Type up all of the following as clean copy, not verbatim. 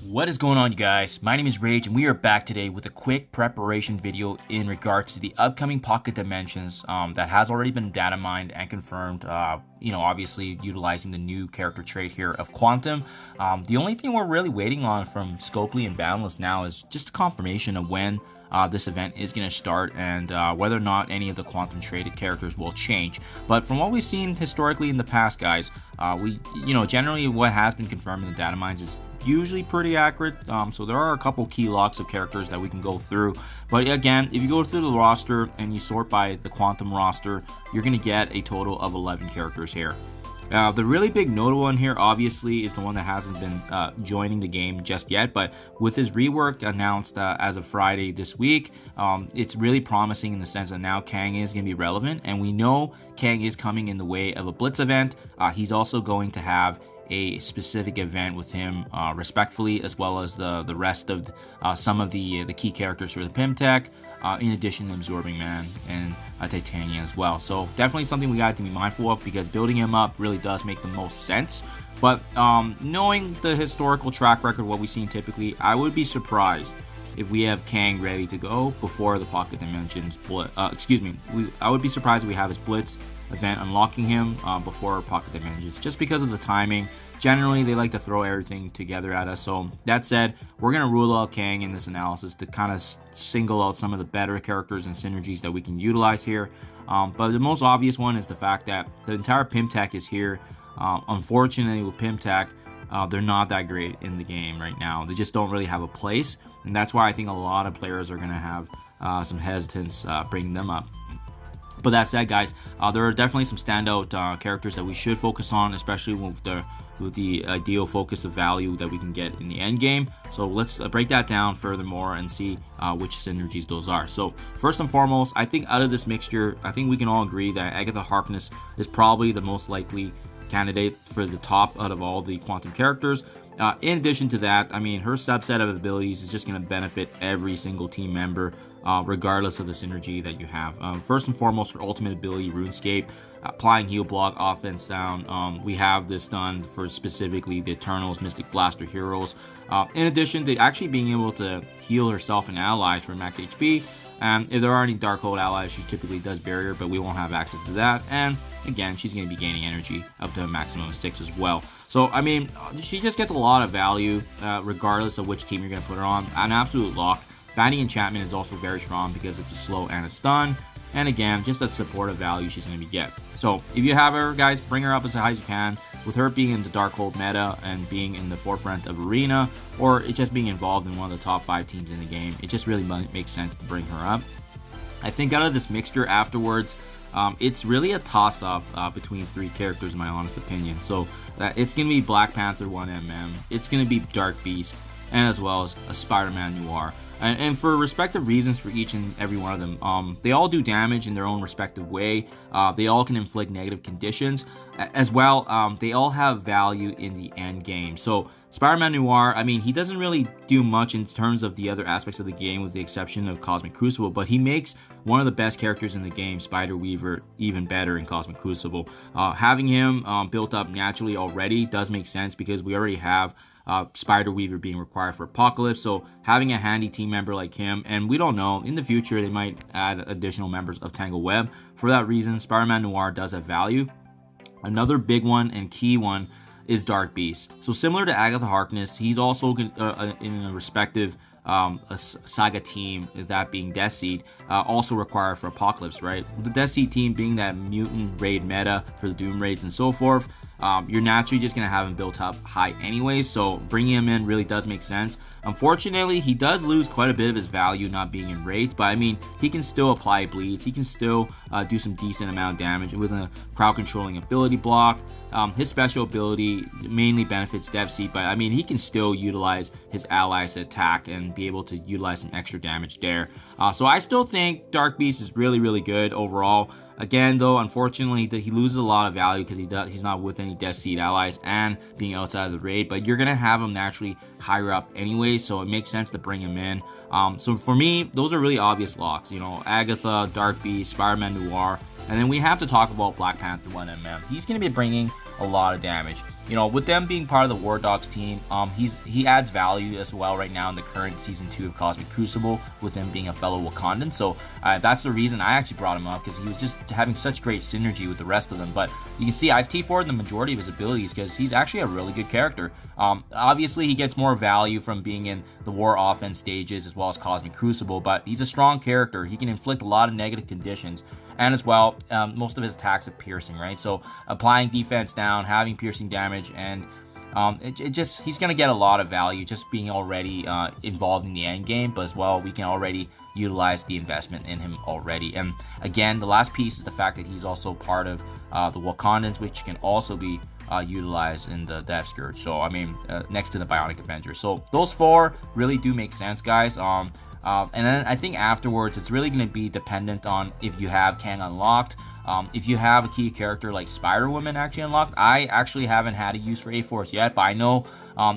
What is going on, you guys? My name is Rayge and we are back today with a quick preparation video in regards to the upcoming Pocket Dimensions that has already been data mined and confirmed, obviously utilizing the new character trait here of Quantum. The only thing we're really waiting on from Scopely and Boundless now is just a confirmation of when this event is going to start and whether or not any of the Quantum traded characters will change. But from what we've seen historically in the past, guys, generally what has been confirmed in the data mines is usually pretty accurate. So there are a couple key locks of characters that we can go through, but again, if you go through the roster and you sort by the Quantum roster, you're going to get a total of 11 characters here. The really big notable one here obviously is the one that hasn't been joining the game just yet, but with his rework announced as of Friday this week, it's really promising in the sense that now Kang is going to be relevant, and we know Kang is coming in the way of a Blitz event. He's also going to have a specific event with him respectfully, as well as the rest of some of the key characters for the Pym Tech, in addition to Absorbing Man and Titania as well. So definitely something we got to be mindful of, because building him up really does make the most sense. But knowing the historical track record, what we've seen typically, I would be surprised if we have Kang ready to go before the Pocket Dimensions I would be surprised if we have his Blitz event unlocking him before Pocket Dimensions, just because of the timing. Generally, they like to throw everything together at us. So that said, we're going to rule out Kang in this analysis to kind of single out some of the better characters and synergies that we can utilize here. But the most obvious one is the fact that the entire Pym Tech is here. Unfortunately, with Pym Tech, they're not that great in the game right now. They just don't really have a place, and that's why I think a lot of players are going to have some hesitance bringing them up. But that said, guys, there are definitely some standout characters that we should focus on, especially with the ideal focus of value that we can get in the end game. So let's break that down furthermore and see which synergies those are. So first and foremost, I think out of this mixture, I think we can all agree that Agatha Harkness is probably the most likely candidate for the top out of all the Quantum characters. In addition to that, I mean, her subset of abilities is just going to benefit every single team member, regardless of the synergy that you have. First and foremost, her ultimate ability, RuneScape, applying heal block, offense down. We have this done for specifically the Eternals, Mystic Blaster heroes. In addition to actually being able to heal herself and allies for max HP. If there are any Darkhold allies, she typically does barrier, but we won't have access to that. And again, she's going to be gaining energy up to a maximum of 6 as well. So, I mean, she just gets a lot of value, regardless of which team you're going to put her on. An absolute lock. Batting Enchantment is also very strong because it's a slow and a stun. And again, just that supportive value she's going to get. So, if you have her, guys, bring her up as high as you can. With her being in the Darkhold meta and being in the forefront of Arena, or it just being involved in one of the top 5 teams in the game, it just really makes sense to bring her up. I think out of this mixture afterwards, it's really a toss-up between 3 characters in my honest opinion. So it's going to be Black Panther 1MM, it's going to be Dark Beast, and as well as a Spider-Man Noir. And for respective reasons for each and every one of them, they all do damage in their own respective way. They all can inflict negative conditions as well. They all have value in the end game. So Spider-Man Noir, I mean, he doesn't really do much in terms of the other aspects of the game with the exception of Cosmic Crucible, but he makes one of the best characters in the game, Spider-Weaver, even better in Cosmic Crucible. Having him built up naturally already does make sense because we already have Spider-Weaver being required for Apocalypse, so having a handy team member like him, and we don't know, in the future they might add additional members of Tangle Web. For that reason, Spider-Man Noir does have value. Another big one and key one is Dark Beast. So similar to Agatha Harkness, he's also in a respective a Saga team, that being Death Seed, also required for Apocalypse, right? With the Death Seed team being that mutant raid meta for the Doom raids and so forth, you're naturally just going to have him built up high anyways, so bringing him in really does make sense. Unfortunately, he does lose quite a bit of his value not being in raids, but I mean, he can still apply bleeds, he can still do some decent amount of damage with a crowd controlling ability block. His special ability mainly benefits Death Seed, but I mean, he can still utilize his allies to attack and be able to utilize some extra damage there. So I still think Dark Beast is really, really good overall. Again, though, unfortunately, he loses a lot of value because he's not with any Death Seed allies and being outside of the raid, but you're going to have him naturally higher up anyway, so it makes sense to bring him in. So for me, those are really obvious locks. You know, Agatha, Dark Beast, Spider-Man Noir, And then we have to talk about Black Panther 1mm. He's going to be bringing a lot of damage. You know, with them being part of the War Dogs team, he adds value as well right now in the current season 2 of Cosmic Crucible, with him being a fellow Wakandan. So that's the reason I actually brought him up, because he was just having such great synergy with the rest of them. But you can see I've T4'd the majority of his abilities because he's actually a really good character. Obviously, he gets more value from being in the War Offense stages as well as Cosmic Crucible, but he's a strong character. He can inflict a lot of negative conditions. And as well, most of his attacks have piercing, right? So applying defense down, having piercing damage, and he's going to get a lot of value just being already involved in the end game. But as well, we can already utilize the investment in him already. And again, the last piece is the fact that he's also part of the Wakandans, which can also be utilized in the Death Scourge. So I mean, next to the Bionic Avenger. So those 4 really do make sense, guys. And then I think afterwards, it's really going to be dependent on if you have Kang unlocked. If you have a key character like Spider-Woman actually unlocked, I actually haven't had a use for A-Force yet, but I know,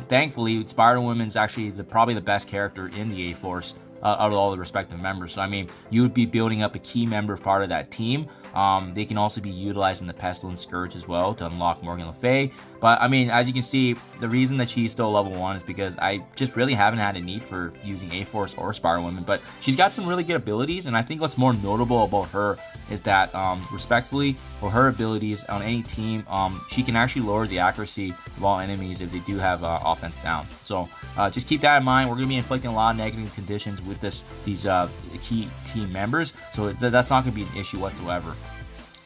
thankfully, Spider-Woman is actually probably the best character in the A-Force out of all the respective members. So I mean, you would be building up a key member part of that team. They can also be utilizing the Pestilence Scourge as well to unlock Morgan Le Fay. But I mean, as you can see, the reason that she's still level 1 is because I just really haven't had a need for using A-Force or Spider-Woman. But she's got some really good abilities, and I think what's more notable about her is that, respectfully, for her abilities on any team, she can actually lower the accuracy of all enemies if they do have offense down. So just keep that in mind. We're going to be inflicting a lot of negative conditions with these key team members, so that's not going to be an issue whatsoever.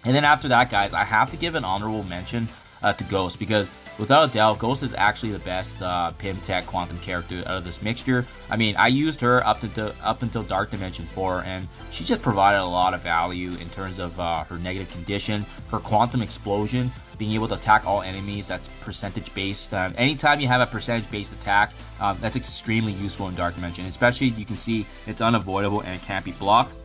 And then after that, guys, I have to give an honorable mention to Ghost, because without a doubt, Ghost is actually the best Pym Tech Quantum character out of this mixture. I mean, I used her up until Dark Dimension 4, and she just provided a lot of value in terms of her negative condition, her Quantum Explosion, being able to attack all enemies. That's percentage based. Anytime you have a percentage based attack, that's extremely useful in Dark Dimension. Especially, you can see it's unavoidable and it can't be blocked.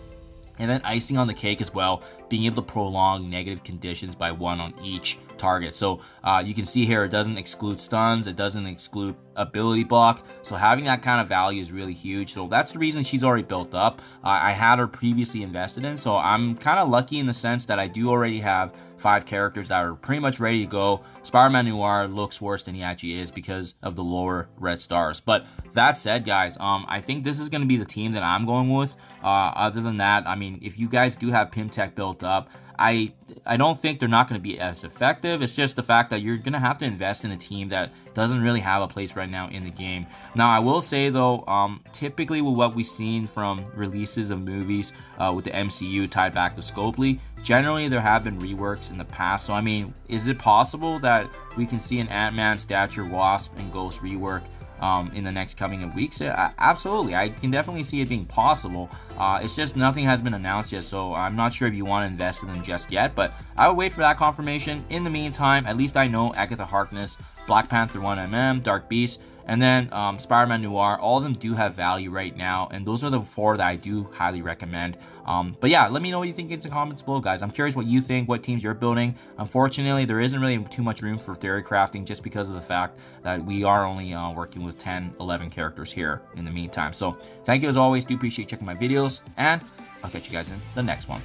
And then icing on the cake as well, being able to prolong negative conditions by 1 on each target. So you can see here, it doesn't exclude stuns, it doesn't exclude ability block. So having that kind of value is really huge. So that's the reason she's already built up. I had her previously invested in, so I'm kind of lucky in the sense that I do already have 5 characters that are pretty much ready to go. Spider-Man Noir looks worse than he actually is because of the lower red stars. But that said, guys, I think this is going to be the team that I'm going with. Other than that, I mean, if you guys do have Pym Tech built up, I don't think they're not going to be as effective. It's just the fact that you're going to have to invest in a team that doesn't really have a place right now in the game. Now, I will say, though, typically with what we've seen from releases of movies with the MCU tied back to Scopely, generally there have been reworks in the past. So, I mean, is it possible that we can see an Ant-Man, Stature, Wasp, and Ghost rework in the next coming weeks? Absolutely, I can definitely see it being possible. It's just nothing has been announced yet, so I'm not sure if you want to invest in them just yet, but I would wait for that confirmation. In the meantime, at least I know Agatha Harkness, Black Panther 1mm, Dark Beast, and then Spider-Man Noir, all of them do have value right now, and those are the 4 that I do highly recommend. But yeah, let me know what you think in the comments below, guys. I'm curious what you think, what teams you're building. Unfortunately, there isn't really too much room for theory crafting just because of the fact that we are only working with 10, 11 characters here in the meantime. So thank you as always. Do appreciate checking my videos, and I'll catch you guys in the next one.